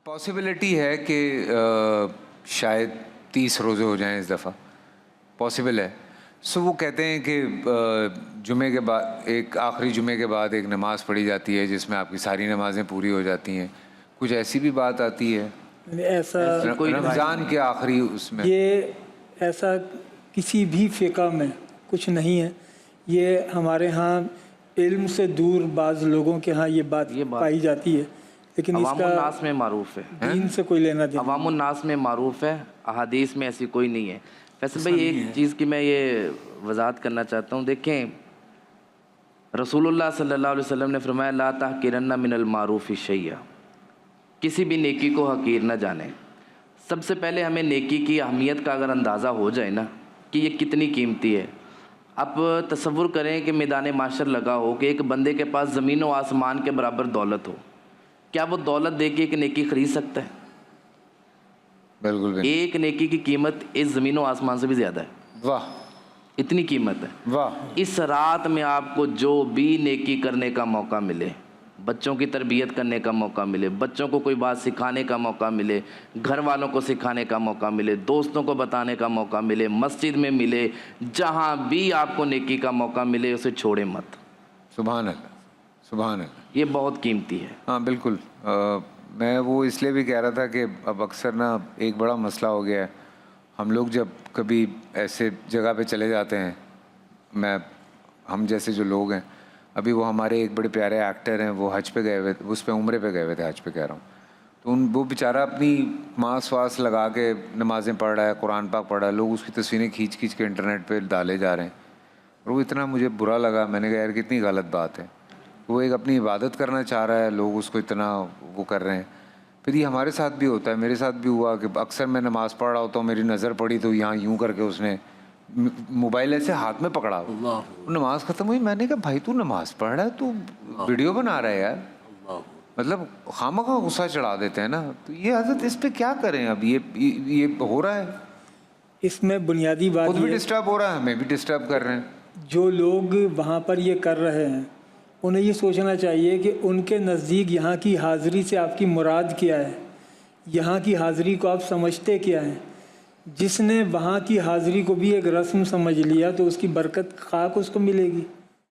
Possibility ہے کہ شاید 30 روزے ہو جائیں اس دفعہ، پاسبل ہے. سو وہ کہتے ہیں کہ جمعے کے بعد ایک آخری جمعے کے بعد ایک نماز پڑھی جاتی ہے جس میں آپ کی ساری نمازیں پوری ہو جاتی ہیں. کچھ ایسی بھی بات آتی ہے ایسا کوئی رمضان کے آخری اس میں؟ یہ ایسا کسی بھی فقہ میں کچھ نہیں ہے. یہ ہمارے ہاں علم سے دور بعض لوگوں کے ہاں یہ بات پائی جاتی ہے، لیکن اس عوام کا الناس میں معروف ہے، دین سے کوئی لینا دینا. عوام الناس میں معروف ہے، احادیث میں ایسی کوئی نہیں ہے. فیصل بھائی ایک چیز کی میں یہ وضاحت کرنا چاہتا ہوں. دیکھیں رسول اللہ صلی اللہ علیہ وسلم نے فرمایا لا تحقرن من المعروف شیئا، کسی بھی نیکی کو حقیر نہ جانیں. سب سے پہلے ہمیں نیکی کی اہمیت کا اگر اندازہ ہو جائے نا کہ یہ کتنی قیمتی ہے. اب تصور کریں کہ میدان معاشر لگا ہو کہ ایک بندے کے پاس زمین و آسمان کے برابر دولت ہو، کیا وہ دولت دے کے ایک نیکی خرید سکتا ہے؟ بالکل. ایک نیکی کی قیمت اس زمین و آسمان سے بھی زیادہ ہے. واہ، اتنی قیمت ہے. واہ. اس رات میں آپ کو جو بھی نیکی کرنے کا موقع ملے، بچوں کی تربیت کرنے کا موقع ملے، بچوں کو کوئی بات سکھانے کا موقع ملے، گھر والوں کو سکھانے کا موقع ملے، دوستوں کو بتانے کا موقع ملے، مسجد میں ملے، جہاں بھی آپ کو نیکی کا موقع ملے اسے چھوڑے مت. سبحان اللہ، سبحان اللہ. یہ بہت قیمتی ہے. ہاں بالکل. میں وہ اس لیے بھی کہہ رہا تھا کہ اب اکثر نا ایک بڑا مسئلہ ہو گیا ہے. ہم لوگ جب کبھی ایسے جگہ پہ چلے جاتے ہیں، ہم جیسے جو لوگ ہیں، ابھی وہ ہمارے ایک بڑے پیارے ایکٹر ہیں، وہ حج پہ گئے ہوئے، اس پہ عمرے پہ گئے ہوئے تھے، حج پہ کہہ رہا ہوں. تو وہ بیچارہ اپنی ماس واس لگا کے نمازیں پڑھ رہا ہے، قرآن پاک پڑھ رہا ہے، لوگ اس کی تصویریں کھینچ کھینچ کے انٹرنیٹ پہ ڈالے جا رہے ہیں. اور وہ اتنا مجھے برا لگا. میں نے کہا یار کتنی غلط بات ہے. وہ ایک اپنی عبادت کرنا چاہ رہا ہے، لوگ اس کو اتنا وہ کر رہے ہیں. پھر یہ ہمارے ساتھ بھی ہوتا ہے. میرے ساتھ بھی ہوا کہ اکثر میں نماز پڑھ رہا ہوتا ہوں، میری نظر پڑی تو یہاں یوں کر کے اس نے موبائل ایسے ہاتھ میں پکڑا. نماز ختم ہوئی، میں نے کہا بھائی تو نماز پڑھ رہا ہے، تو ویڈیو بنا رہا ہے یار. مطلب خامخواہ غصہ چڑھا دیتے ہیں نا. تو یہ حضرت اس پہ کیا کریں؟ اب یہ ہو رہا ہے. اس میں بنیادی بات خود بھی ڈسٹرب ہو رہا ہے، ہمیں بھی ڈسٹرب کر رہے ہیں. جو لوگ وہاں پر یہ کر رہے ہیں انہیں یہ سوچنا چاہیے کہ ان کے نزدیک یہاں کی حاضری سے آپ کی مراد کیا ہے، یہاں کی حاضری کو آپ سمجھتے کیا ہیں. جس نے وہاں کی حاضری کو بھی ایک رسم سمجھ لیا تو اس کی برکت خاک اس کو ملے گی.